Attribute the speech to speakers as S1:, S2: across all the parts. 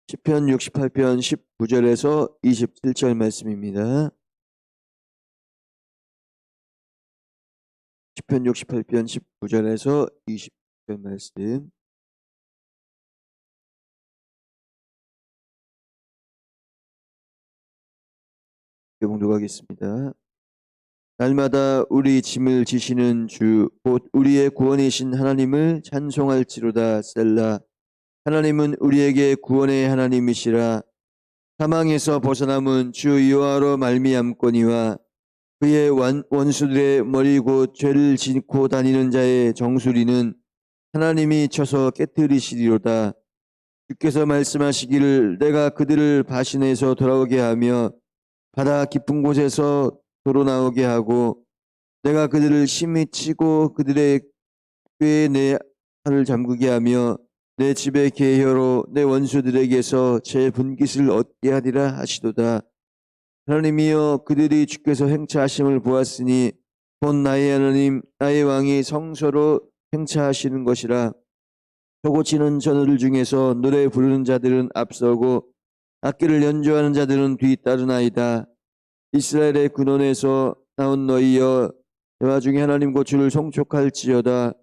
S1: 시편 68편 19절에서 27절 말씀입니다. 시편 68편 19절에서 27절 말씀. 봉독하겠습니다. 날마다 우리 짐을 지시는 주 곧 우리의 구원이신 하나님을 찬송할지로다. 셀라. 하나님은 우리에게 구원의 하나님이시라. 사망에서 벗어남은 주 여호와로 말미암거니와 그의 원수들의 머리 곧 죄를 짓고 다니는 자의 정수리는 하나님이 쳐서 깨뜨리시리로다. 주께서 말씀하시기를 내가 그들을 바신에서 돌아오게 하며 바다 깊은 곳에서 도로 나오게 하고 내가 그들을 심히 치고 그들의 꾀에 내 팔을 잠그게 하며 내 집의 계혀로 내 원수들에게서 제 분깃을 얻게 하리라 하시도다. 하나님이여, 그들이 주께서 행차하심을 보았으니 곧 나의 하나님 나의 왕이 성소로 행차하시는 것이라. 소고 치는 전우들 중에서 노래 부르는 자들은 앞서고 악기를 연주하는 자들은 뒤따르나이다. 이스라엘의 근원에서 나온 너희여, 대화 중에 하나님과 주를 송축할지어다.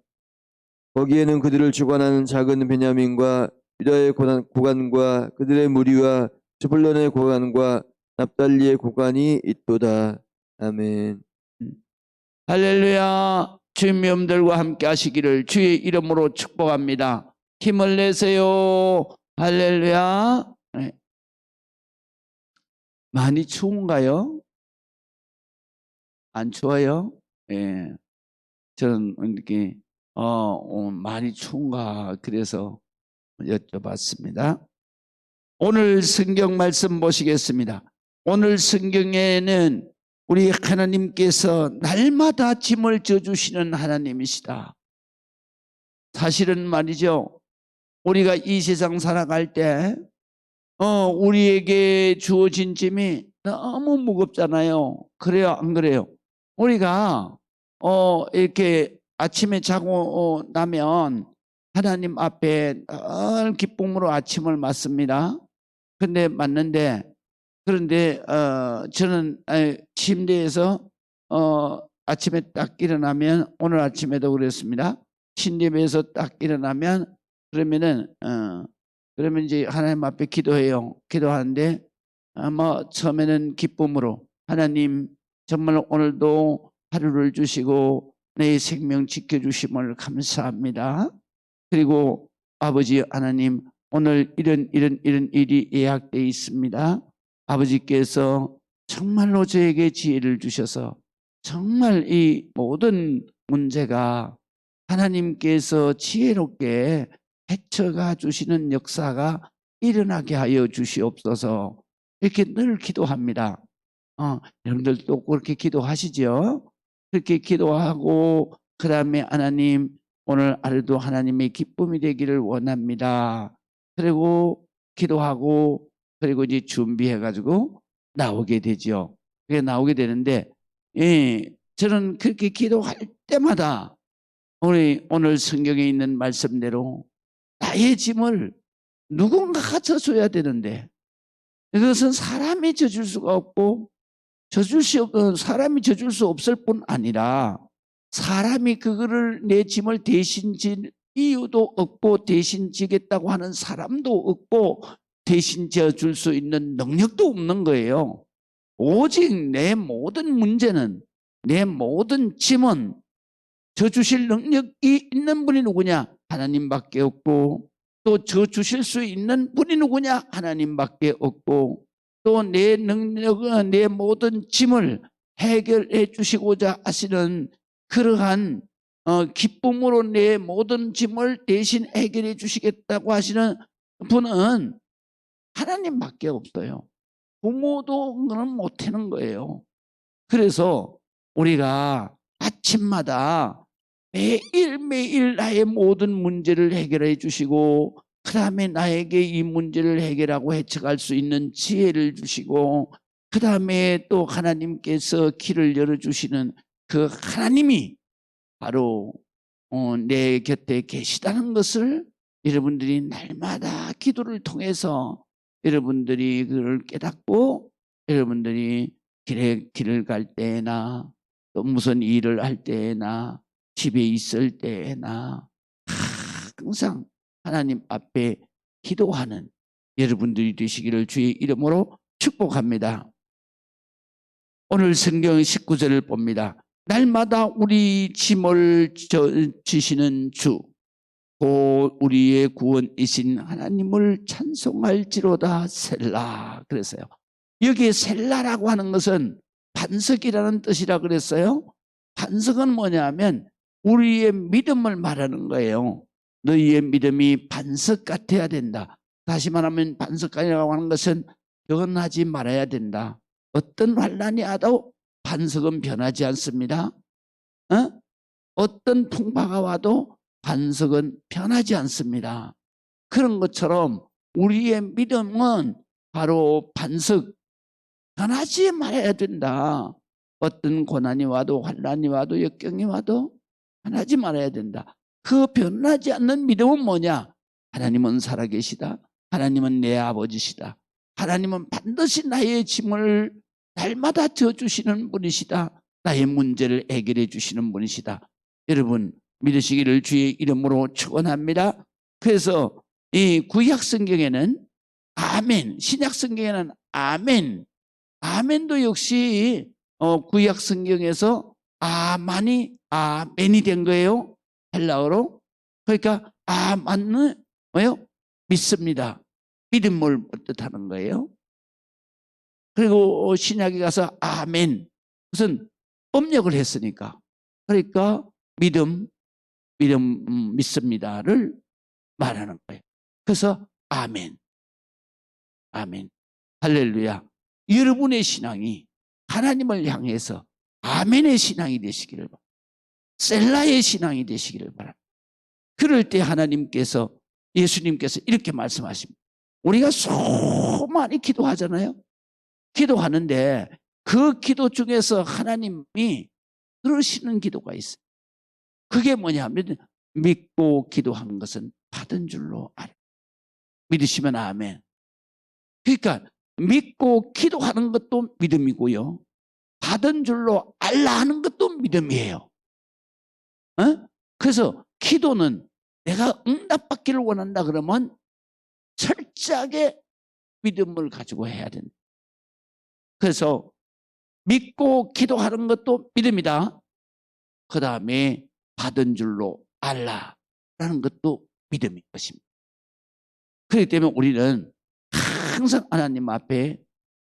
S1: 거기에는 그들을 주관하는 작은 베냐민과 유다의 고관과 그들의 무리와 스불론의 고관과 납달리의 고관이 있도다. 아멘.
S2: 할렐루야. 주님의 영들과 함께 하시기를 주의 이름으로 축복합니다. 힘을 내세요. 할렐루야. 네. 많이 추운가요? 안 추워요? 예. 저는 이렇게 많이 추운가 그래서 여쭤봤습니다. 오늘 성경 말씀 보시겠습니다. 오늘 성경에는 우리 하나님께서 날마다 짐을 져주시는 하나님이시다. 사실은 말이죠, 우리가 이 세상 살아갈 때 우리에게 주어진 짐이 너무 무겁잖아요. 그래요, 안 그래요? 우리가 이렇게 아침에 자고 나면 하나님 앞에 늘 기쁨으로 아침을 맞습니다. 그런데 저는 침대에서 아침에 딱 일어나면, 오늘 아침에도 그랬습니다. 침대에서 딱 일어나면 그러면 이제 하나님 앞에 기도해요. 기도하는데 처음에는 기쁨으로, 하나님 정말 오늘도 하루를 주시고 내 생명 지켜주심을 감사합니다. 그리고 아버지 하나님, 오늘 이런 일이 예약되어 있습니다. 아버지께서 정말로 저에게 지혜를 주셔서 정말 이 모든 문제가 하나님께서 지혜롭게 헤쳐가 주시는 역사가 일어나게 하여 주시옵소서. 이렇게 늘 기도합니다. 여러분들도 그렇게 기도하시죠? 그렇게 기도하고 그 다음에 하나님, 오늘 하루도 하나님의 기쁨이 되기를 원합니다. 그리고 기도하고 그리고 이제 준비해가지고 나오게 되죠. 그게 나오게 되는데, 저는 그렇게 기도할 때마다 오늘 성경에 있는 말씀대로 나의 짐을 누군가가 져줘야 되는데, 이것은 사람이 져줄 수가 없고 사람이 져줄 수 없을 뿐 아니라 사람이 그거를 내 짐을 대신 질 이유도 없고 대신 지겠다고 하는 사람도 없고 대신 져줄 수 있는 능력도 없는 거예요. 오직 내 모든 문제는, 내 모든 짐은 져주실 능력이 있는 분이 누구냐? 하나님밖에 없고, 또 져주실 수 있는 분이 누구냐? 하나님밖에 없고, 또 내 능력은 내 모든 짐을 해결해 주시고자 하시는 그러한 기쁨으로 내 모든 짐을 대신 해결해 주시겠다고 하시는 분은 하나님밖에 없어요. 부모도 그는 못하는 거예요. 그래서 우리가 아침마다 매일매일 나의 모든 문제를 해결해 주시고 그 다음에 나에게 이 문제를 해결하고 헤쳐갈 수 있는 지혜를 주시고 그 다음에 또 하나님께서 길을 열어주시는 그 하나님이 바로 내 곁에 계시다는 것을 여러분들이 날마다 기도를 통해서 여러분들이 그걸 깨닫고 여러분들이 길을 갈 때나 또 무슨 일을 할 때나 집에 있을 때나 항상 하나님 앞에 기도하는 여러분들이 되시기를 주의 이름으로 축복합니다. 오늘 성경 19절을 봅니다. 날마다 우리 짐을 지시는 주, 곧 우리의 구원이신 하나님을 찬송할지로다 셀라 그랬어요. 여기에 셀라라고 하는 것은 반석이라는 뜻이라 그랬어요. 반석은 뭐냐면 우리의 믿음을 말하는 거예요. 너희의 믿음이 반석 같아야 된다. 다시 말하면 반석이라고 하는 것은 변하지 말아야 된다. 어떤 환난이 와도 반석은 변하지 않습니다. 어떤 풍파가 와도 반석은 변하지 않습니다. 그런 것처럼 우리의 믿음은 바로 반석, 변하지 말아야 된다. 어떤 고난이 와도 환난이 와도 역경이 와도 변하지 말아야 된다. 그 변하지 않는 믿음은 뭐냐? 하나님은 살아계시다. 하나님은 내 아버지시다. 하나님은 반드시 나의 짐을 날마다 져주시는 분이시다. 나의 문제를 해결해 주시는 분이시다. 여러분 믿으시기를 주의 이름으로 축원합니다. 그래서 이 구약 성경에는 아멘, 신약 성경에는 아멘, 아멘도 역시 구약 성경에서 아만이 아멘이 된 거예요. 헬라어로. 그러니까 아만은 뭐요? 믿습니다. 믿음을 뜻하는 거예요. 그리고 신약에 가서 아멘, 무슨 업력을 했으니까. 그러니까 믿음 믿습니다를 말하는 거예요. 그래서 아멘, 아멘, 할렐루야. 여러분의 신앙이 하나님을 향해서 아멘의 신앙이 되시기를 바랍니다. 셀라의 신앙이 되시기를 바랍니다. 그럴 때 하나님께서, 예수님께서 이렇게 말씀하십니다. 우리가 많이 기도하잖아요. 기도하는데 그 기도 중에서 하나님이 들으시는 기도가 있어요. 그게 뭐냐면 믿고 기도한 것은 받은 줄로 알아. 믿으시면 아멘. 그러니까 믿고 기도하는 것도 믿음이고요. 받은 줄로 알라 하는 것도 믿음이에요. 그래서 기도는 내가 응답받기를 원한다 그러면 철저하게 믿음을 가지고 해야 된다. 그래서 믿고 기도하는 것도 믿음이다. 그 다음에 받은 줄로 알라라는 것도 믿음인 것입니다. 그렇기 때문에 우리는 항상 하나님 앞에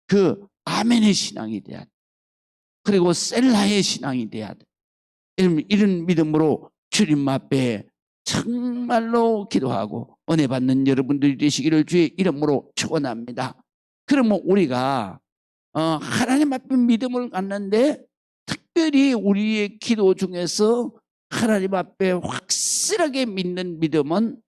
S2: 그 아멘의 신앙이 돼야 돼. 그리고 셀라의 신앙이 돼야 돼. 이런 믿음으로 주님 앞에 정말로 기도하고 은혜 받는 여러분들이 되시기를 주의 이름으로 축원합니다. 그러면 우리가 하나님 앞에 믿음을 갖는데 특별히 우리의 기도 중에서 하나님 앞에 확실하게 믿는 믿음은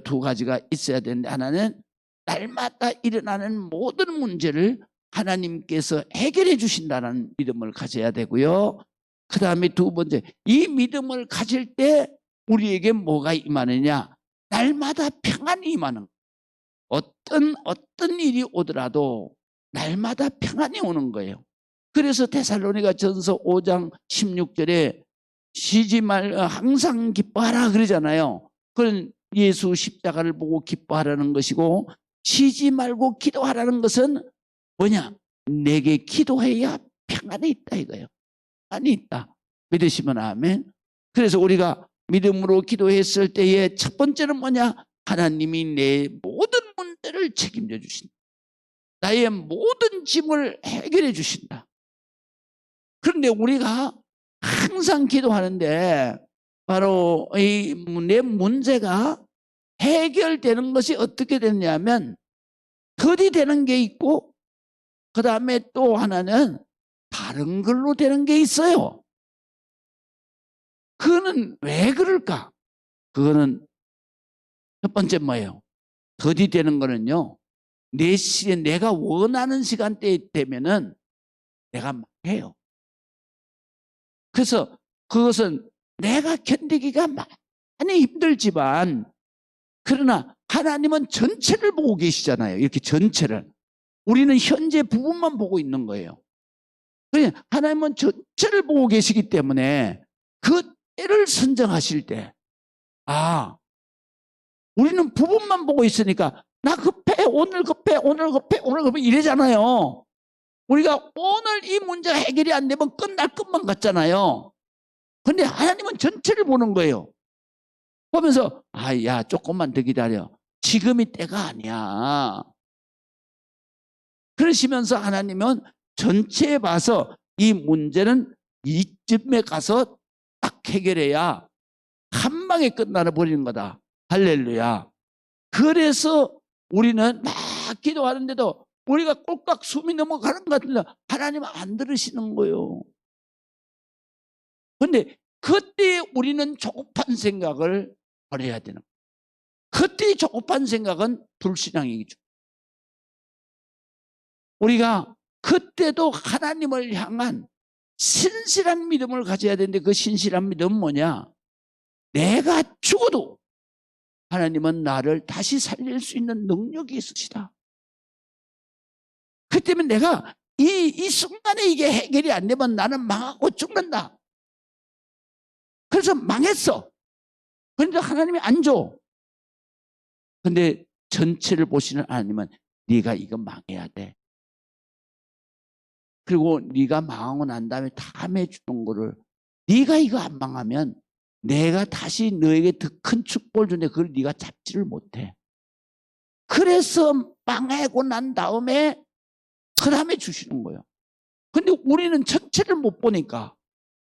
S2: 두 가지가 있어야 되는데, 하나는 날마다 일어나는 모든 문제를 하나님께서 해결해 주신다는 믿음을 가져야 되고요. 그 다음에 두 번째, 이 믿음을 가질 때 우리에게 뭐가 임하느냐? 날마다 평안이 임하는 거예요. 어떤 일이 오더라도 날마다 평안이 오는 거예요. 그래서 데살로니가 전서 5장 16절에 쉬지 말 항상 기뻐하라 그러잖아요. 그건 예수 십자가를 보고 기뻐하라는 것이고, 쉬지 말고 기도하라는 것은 뭐냐? 내게 기도해야 평안이 있다 이거예요. 평안이 있다. 믿으시면 아멘. 그래서 우리가 믿음으로 기도했을 때의 첫 번째는 뭐냐? 하나님이 내 모든 문제를 책임져 주신다. 나의 모든 짐을 해결해 주신다. 그런데 우리가 항상 기도하는데 바로 내 문제가 해결되는 것이 어떻게 되냐면 더디되는 게 있고, 그 다음에 또 하나는 다른 걸로 되는 게 있어요. 그거는 왜 그럴까? 그거는 첫 번째 뭐예요? 더디되는 거는요, 내가 원하는 시간대에 되면은 내가 해요. 그래서 그것은 내가 견디기가 많이 힘들지만, 그러나 하나님은 전체를 보고 계시잖아요. 이렇게 전체를. 우리는 현재 부분만 보고 있는 거예요. 그러니까 하나님은 전체를 보고 계시기 때문에 그 때를 선정하실 때, 우리는 부분만 보고 있으니까 나 급해, 오늘 급해, 오늘 급해, 오늘 급해 이래잖아요. 우리가 오늘 이 문제가 해결이 안 되면 끝날 것만 같잖아요. 근데 하나님은 전체를 보는 거예요. 보면서 야 조금만 더 기다려. 지금이 때가 아니야. 그러시면서 하나님은 전체에 봐서 이 문제는 이쯤에 가서 딱 해결해야 한 방에 끝나려 버리는 거다. 할렐루야. 그래서 우리는 막 기도하는데도 우리가 꼴깍 숨이 넘어가는 것 같은데 하나님은 안 들으시는 거예요. 그런데 그때 우리는 조급한 생각을 버려야 되는 거예요. 그때 조급한 생각은 불신앙이죠. 우리가 그때도 하나님을 향한 신실한 믿음을 가져야 되는데 그 신실한 믿음은 뭐냐? 내가 죽어도 하나님은 나를 다시 살릴 수 있는 능력이 있으시다. 그 때문에 내가 이 순간에 이게 해결이 안 되면 나는 망하고 죽는다. 그래서 망했어. 그런데 하나님이 안 줘. 근데 전체를 보시는 하나님은 네가 이거 망해야 돼. 그리고 네가 망하고 난 다음에 다음에 주는 거를 네가 이거 안 망하면 내가 다시 너에게 더 큰 축복을 주는데 그걸 네가 잡지를 못해. 그래서 망하고 난 다음에 그 다음에 주시는 거예요. 근데 우리는 전체를 못 보니까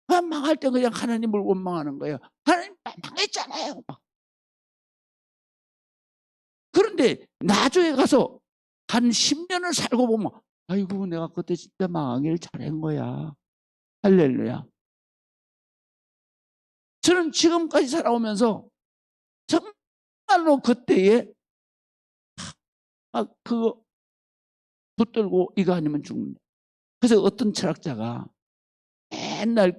S2: 망할 때 그냥 하나님을 원망하는 거예요. 하나님 망했잖아요. 그런데 나중에 가서 한 10년을 살고 보면 아이고 내가 그때 진짜 망하기를 잘한 거야. 할렐루야. 저는 지금까지 살아오면서 정말로 그때에 그거 붙들고 이거 아니면 죽는다. 그래서 어떤 철학자가 맨날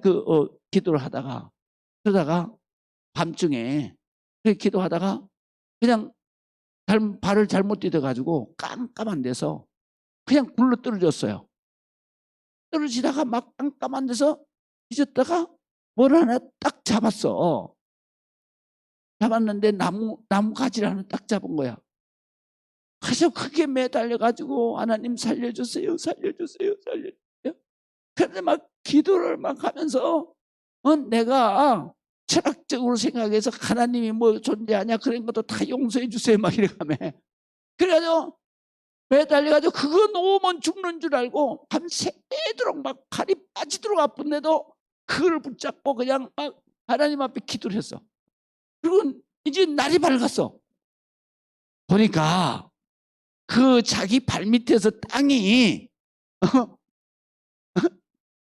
S2: 기도를 하다가 그러다가 밤중에 기도하다가 그냥 발을 잘못 디뎌가지고 깜깜한 데서 그냥 굴러 떨어졌어요. 떨어지다가 막 깜깜한 데서 뒤졌다가 뭘 하나 딱 잡았어. 잡았는데 나무 가지를 하나 딱 잡은 거야. 그래서 크게 매달려가지고 하나님 살려주세요, 살려주세요, 살려주세요. 그런데 막 기도를 막 하면서 내가 철학적으로 생각해서 하나님이 뭐 존재하냐 그런 것도 다 용서해 주세요 막 이래가며 그래가지고 매달려가지고 그거 놓으면 죽는 줄 알고 밤새도록 막 칼이 빠지도록 아픈데도 그걸 붙잡고 그냥 막 하나님 앞에 기도를 했어. 그리고 이제 날이 밝았어. 보니까 그 자기 발밑에서 땅이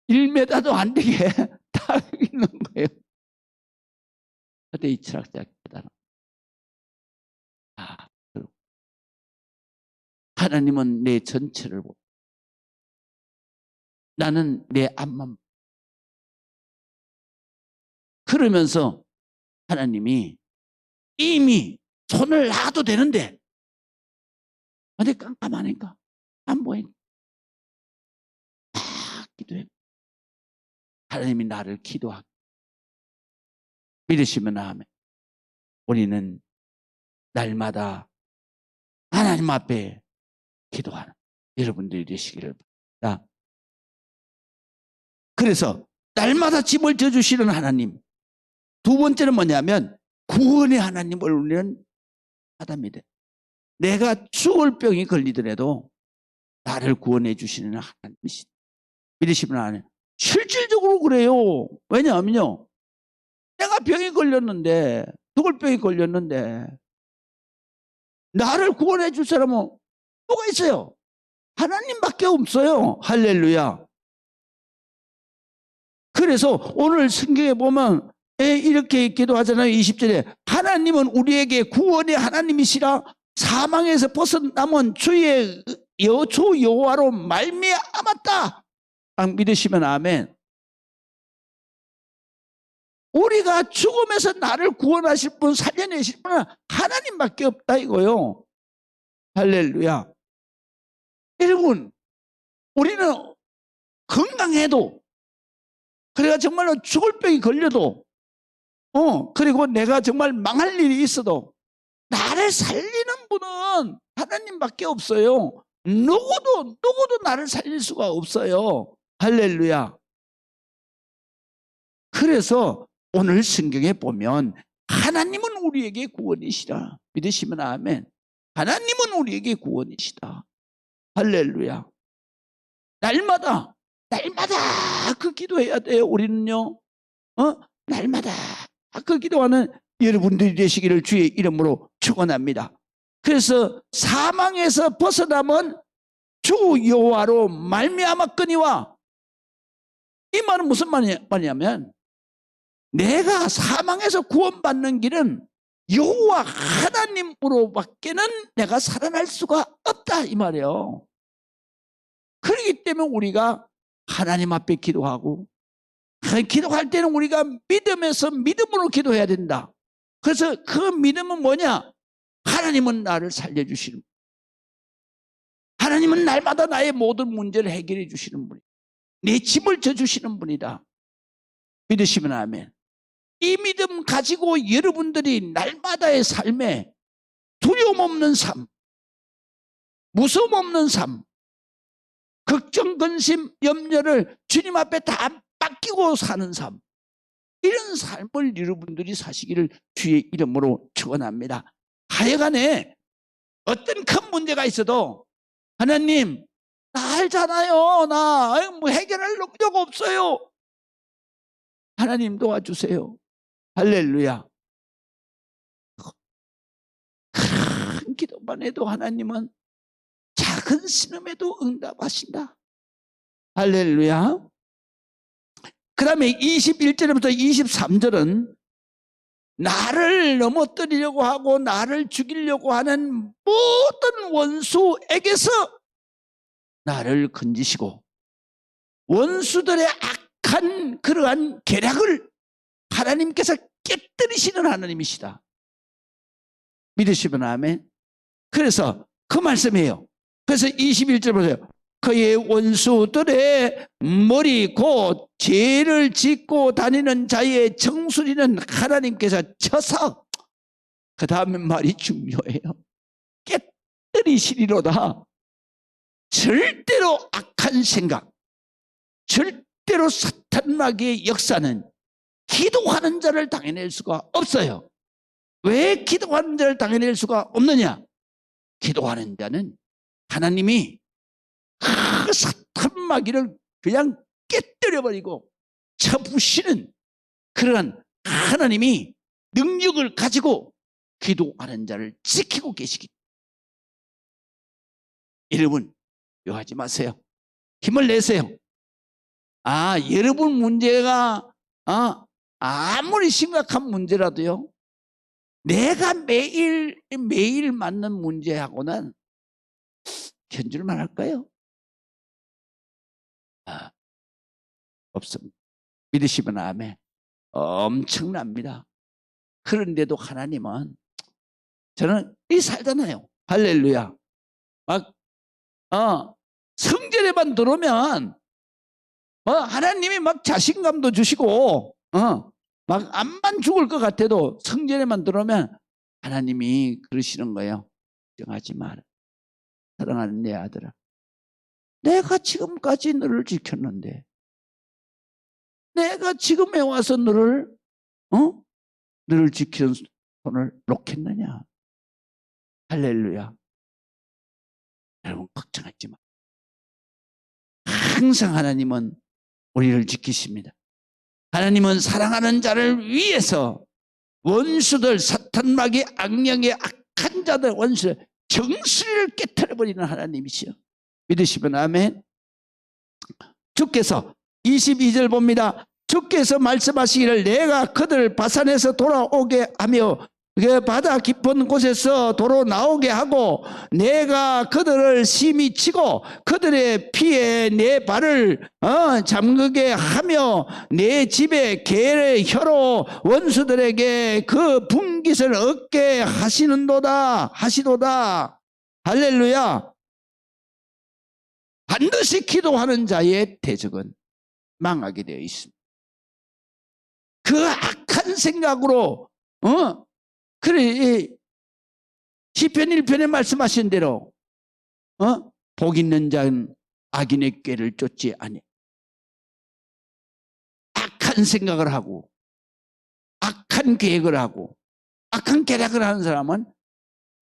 S2: 1m도 안 되게 딱 있는 거예요. 그때 이 철학자가 깨달아. 하나님은 내 전체를 보고 나는 내 앞만. 그러면서 하나님이 이미 손을 놔도 되는데 근데 깜깜하니까 안 보이니까 다 기도해. 하나님이 나를 기도하게 믿으시면 아멘. 우리는 날마다 하나님 앞에 기도하는 여러분들이 되시기를 바랍니다. 그래서 날마다 짐을 져주시는 하나님. 두 번째는 뭐냐면 구원의 하나님을 우리는 받아니다. 내가 죽을 병이 걸리더라도 나를 구원해 주시는 하나님이시다. 믿으시면 안 해요. 실질적으로 그래요. 왜냐하면요. 내가 병이 걸렸는데 죽을 병이 걸렸는데 나를 구원해 줄 사람은 누가 있어요? 하나님밖에 없어요. 할렐루야. 그래서 오늘 성경에 보면 이렇게 기도하잖아요. 20절에 하나님은 우리에게 구원의 하나님이시라 사망에서 벗어남은 주의 주 여호와로 말미암았다. 믿으시면 아멘. 우리가 죽음에서 나를 구원하실 분, 살려내실 분은 하나님밖에 없다 이거요. 할렐루야. 여러분, 우리는 건강해도, 그래가 정말로 죽을 병이 걸려도, 그리고 내가 정말 망할 일이 있어도 나를 살리는 분은 하나님밖에 없어요. 누구도 나를 살릴 수가 없어요. 할렐루야. 그래서 오늘 성경에 보면 하나님은 우리에게 구원이시다. 믿으시면 아멘. 하나님은 우리에게 구원이시다. 할렐루야. 날마다 그 기도해야 돼요. 우리는요. 날마다 그 기도하는 여러분들이 되시기를 주의 이름으로 축원합니다. 그래서 사망에서 벗어남은 주 여호와로 말미암았거니와, 이 말은 무슨 말이냐면 내가 사망에서 구원받는 길은 여호와 하나님으로밖에는 내가 살아날 수가 없다 이 말이에요. 그렇기 때문에 우리가 하나님 앞에 기도하고, 기도할 때는 우리가 믿음에서 믿음으로 기도해야 된다. 그래서 그 믿음은 뭐냐? 하나님은 나를 살려주시는 분, 하나님은 날마다 나의 모든 문제를 해결해 주시는 분이다. 내 짐을 져주시는 분이다. 믿으시면 아멘. 이 믿음 가지고 여러분들이 날마다의 삶에 두려움 없는 삶, 무서움 없는 삶, 걱정, 근심, 염려를 주님 앞에 다 맡기고 사는 삶, 이런 삶을 여러분들이 사시기를 주의 이름으로 축원합니다. 하여간에 어떤 큰 문제가 있어도 하나님, 나 알잖아요. 나 뭐 해결할 능력 없어요. 하나님 도와주세요. 할렐루야. 큰 기도만 해도 하나님은 작은 신음에도 응답하신다. 할렐루야. 그 다음에 21절부터 23절은 나를 넘어뜨리려고 하고 나를 죽이려고 하는 모든 원수에게서 나를 건지시고 원수들의 악한 그러한 계략을 하나님께서 깨뜨리시는 하나님이시다. 믿으시면 아멘. 그래서 그 말씀이에요. 그래서 21절 보세요. 그의 원수들의 머리 곧 죄를 짓고 다니는 자의 정수리는 하나님께서 쳐서, 그 다음에 말이 중요해요. 깨뜨리시리로다. 절대로 악한 생각, 절대로 사탄마귀의 역사는 기도하는 자를 당해낼 수가 없어요. 왜 기도하는 자를 당해낼 수가 없느냐? 기도하는 자는 하나님이 그 사탄마귀를 그냥 깨뜨려버리고 쳐부시는 그런 하나님이 능력을 가지고 기도하는 자를 지키고 계시기 때문에 여러분 요하지 마세요. 힘을 내세요. 여러분 문제가 아무리 심각한 문제라도요, 내가 매일 맞는 문제하고는 견줄만 할까요? 없습니다. 믿으시면 아멘. 엄청납니다. 그런데도 하나님은, 저는 이 살잖아요. 할렐루야. 성전에만 들어오면 하나님이 막 자신감도 주시고 막 암만 죽을 것 같아도 성전에만 들어오면 하나님이 그러시는 거예요. 걱정하지 마라. 사랑하는 내 아들아, 내가 지금까지 너를 지켰는데 내가 지금에 와서 너를 지키는 손을 놓겠느냐. 할렐루야. 여러분 걱정하지 마. 항상 하나님은 우리를 지키십니다. 하나님은 사랑하는 자를 위해서 원수들, 사탄마귀, 악령의 악한 자들, 원수 정수리를 깨트려버리는 하나님이시여. 믿으시면 아멘. 주께서 22절 봅니다. 주께서 말씀하시기를 내가 그들을 바산에서 돌아오게 하며 그 바다 깊은 곳에서 도로 나오게 하고 내가 그들을 심히 치고 그들의 피에 내 발을 잠그게 하며 내 집에 개의 혀로 원수들에게 그 분깃을 얻게 하시도다. 할렐루야. 반드시 기도하는 자의 대적은 망하게 되어 있습니다. 그 악한 생각으로 그래 시편 1편에 말씀하신 대로 복 있는 자는 악인의 꾀를 쫓지 아니하고 악한 생각을 하고 악한 계획을 하고 악한 계략을 하는 사람은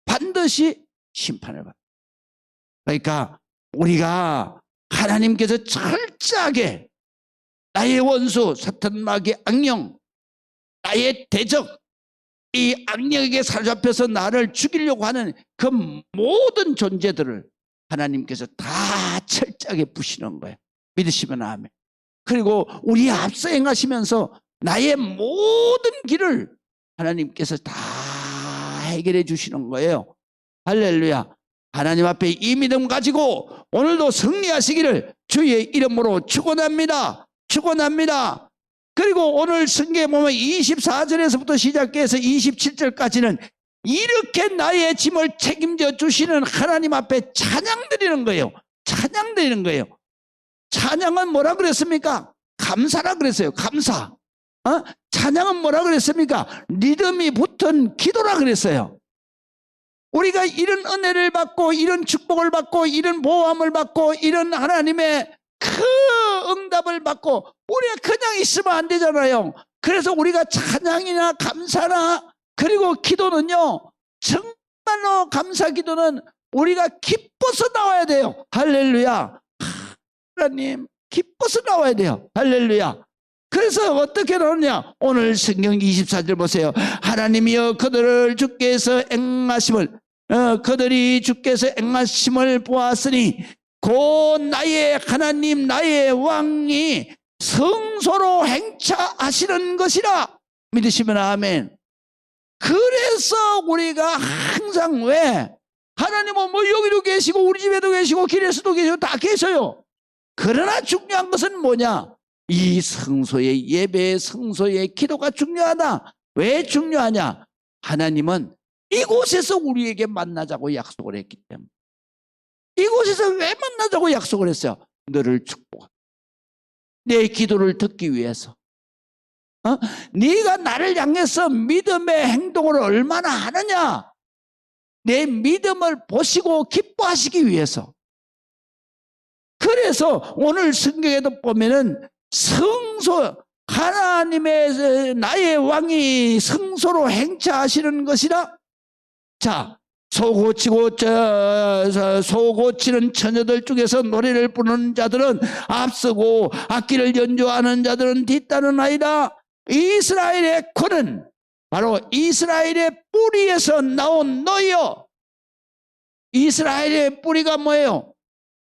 S2: 반드시 심판을 받아요. 그러니까 우리가 하나님께서 철저하게 나의 원수 사탄 마귀 악령 나의 대적 이 악령에게 사로잡혀서 나를 죽이려고 하는 그 모든 존재들을 하나님께서 다 철저하게 부시는 거예요. 믿으시면 아멘. 그리고 우리 앞서 행하시면서 나의 모든 길을 하나님께서 다 해결해 주시는 거예요. 할렐루야. 하나님 앞에 이 믿음 가지고 오늘도 승리하시기를 주의 이름으로 축원합니다. 축원합니다. 그리고 오늘 성경에 보면 24절에서부터 시작해서 27절까지는 이렇게 나의 짐을 책임져 주시는 하나님 앞에 찬양 드리는 거예요. 찬양 드리는 거예요. 찬양은 뭐라 그랬습니까? 감사라 그랬어요. 감사. 찬양은 뭐라 그랬습니까? 리듬이 붙은 기도라 그랬어요. 우리가 이런 은혜를 받고 이런 축복을 받고 이런 보호함을 받고 이런 하나님의 그 응답을 받고 우리가 그냥 있으면 안 되잖아요. 그래서 우리가 찬양이나 감사나 그리고 기도는요, 정말로 감사 기도는 우리가 기뻐서 나와야 돼요. 할렐루야. 하나님 기뻐서 나와야 돼요. 할렐루야. 그래서 어떻게 나오느냐? 오늘 성경 24절 보세요. 하나님이여 그들을 주께서 행하심을 그들이 주께서 행하심을 보았으니 곧 나의 하나님 나의 왕이 성소로 행차하시는 것이라. 믿으시면 아멘. 그래서 우리가 항상 왜 하나님은 뭐 여기도 계시고 우리 집에도 계시고 길에서도 계시고 다 계셔요. 그러나 중요한 것은 뭐냐? 이 성소의 예배, 성소의 기도가 중요하다. 왜 중요하냐? 하나님은 이곳에서 우리에게 만나자고 약속을 했기 때문에. 이곳에서 왜 만나자고 약속을 했어요? 너를 축복하고 내 기도를 듣기 위해서. 네가 나를 향해서 믿음의 행동을 얼마나 하느냐? 내 믿음을 보시고 기뻐하시기 위해서. 그래서 오늘 성경에도 보면은 성소, 하나님의 나의 왕이 성소로 행차하시는 것이라. 자, 소고치는 처녀들 중에서 노래를 부르는 자들은 앞서고 악기를 연주하는 자들은 뒤따르나이다. 이스라엘의 권은 바로 이스라엘의 뿌리에서 나온 너희여. 이스라엘의 뿌리가 뭐예요?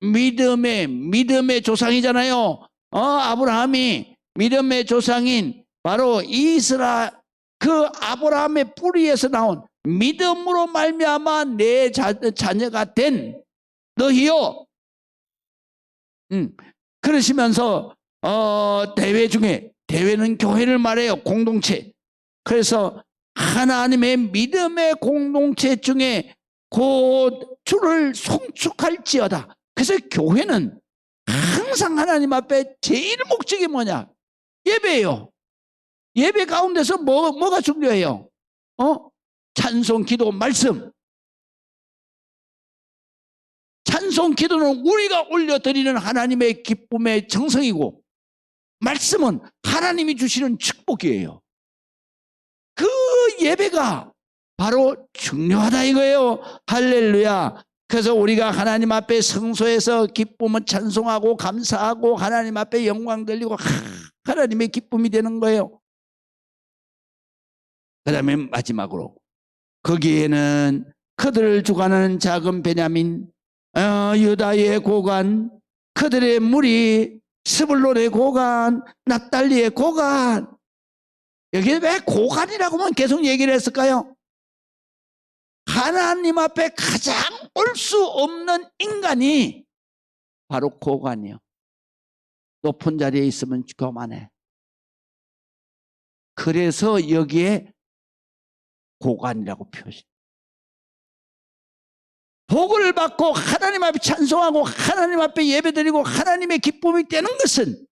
S2: 믿음의 조상이잖아요. 아브라함이 믿음의 조상인 바로 그 아브라함의 뿌리에서 나온 믿음으로 말미암아 내 자녀가 된 너희요. 그러시면서 대회 중에 대회는 교회를 말해요. 공동체. 그래서 하나님의 믿음의 공동체 중에 곧 주를 송축할지어다. 그래서 교회는 항상 하나님 앞에 제일 목적이 뭐냐? 예배예요. 예배 가운데서 뭐가 중요해요? 찬송, 기도, 말씀. 찬송, 기도는 우리가 올려드리는 하나님의 기쁨의 정성이고, 말씀은 하나님이 주시는 축복이에요. 그 예배가 바로 중요하다 이거예요. 할렐루야. 그래서 우리가 하나님 앞에 성소에서 기쁨을 찬송하고 감사하고 하나님 앞에 영광 돌리고 하나님의 기쁨이 되는 거예요. 그 다음에 마지막으로 거기에는 그들을 주관하는 작은 베냐민, 유다의 고관, 그들의 무리, 스불론의 고관, 납달리의 고관. 여기 왜 고관이라고만 계속 얘기를 했을까요? 하나님 앞에 가장 올 수 없는 인간이 바로 고관이요. 높은 자리에 있으면 그만해. 그래서 여기에 고관이라고 표시. 복을 받고 하나님 앞에 찬송하고 하나님 앞에 예배드리고 하나님의 기쁨이 되는 것은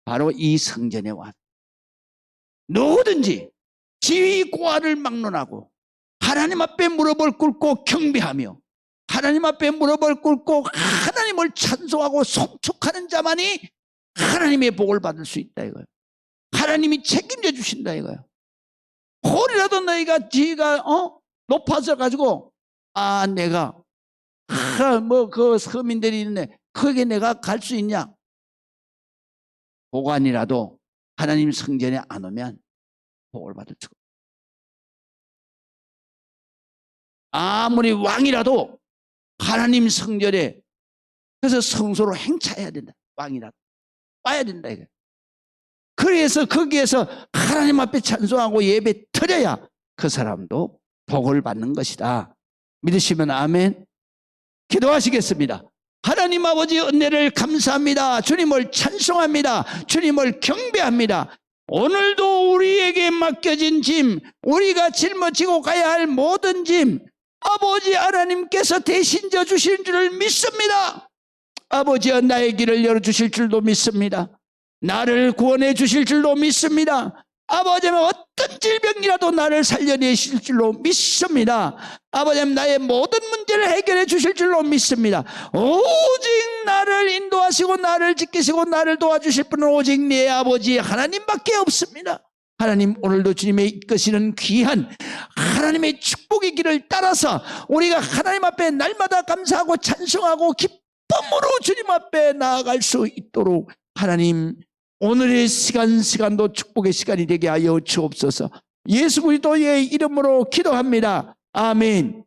S2: 바로 이 성전에 와. 누구든지 지위 고하를 막론하고 하나님 앞에 무릎을 꿇고 경배하며 하나님 앞에 무릎을 꿇고 하나님을 찬송하고 송축하는 자만이 하나님의 복을 받을 수 있다 이거예요. 하나님이 책임져 주신다 이거예요. 혹이라도 너희가 지위가 높아져 가지고 내가 뭐 그 서민들이 있는데 거기에 내가 갈 수 있냐? 고관이라도 하나님 성전에 안 오면 복을 받을 수가 없어요. 아무리 왕이라도 하나님 성전에 그래서 성소로 행차해야 된다. 왕이라도 와야 된다 이거예요. 그래서 거기에서 하나님 앞에 찬송하고 예배 드려야 그 사람도 복을 받는 것이다. 믿으시면 아멘. 기도하시겠습니다. 하나님 아버지 은혜를 감사합니다. 주님을 찬송합니다. 주님을 경배합니다. 오늘도 우리에게 맡겨진 짐, 우리가 짊어지고 가야 할 모든 짐 아버지 하나님께서 대신 져 주실 줄을 믿습니다. 아버지여 나의 길을 열어주실 줄도 믿습니다. 나를 구원해 주실 줄도 믿습니다. 아버지 어떤 질병이라도 나를 살려내실 줄로 믿습니다. 아버지 나의 모든 문제를 해결해 주실 줄로 믿습니다. 오직 나를 인도하시고 나를 지키시고 나를 도와주실 분은 오직 내 아버지 하나님밖에 없습니다. 하나님 오늘도 주님의 이끄시는 귀한 하나님의 축복의 길을 따라서 우리가 하나님 앞에 날마다 감사하고 찬송하고 기쁨으로 주님 앞에 나아갈 수 있도록 하나님 오늘의 시간도 축복의 시간이 되게 하여 주옵소서. 예수 그리스도의 이름으로 기도합니다. 아멘.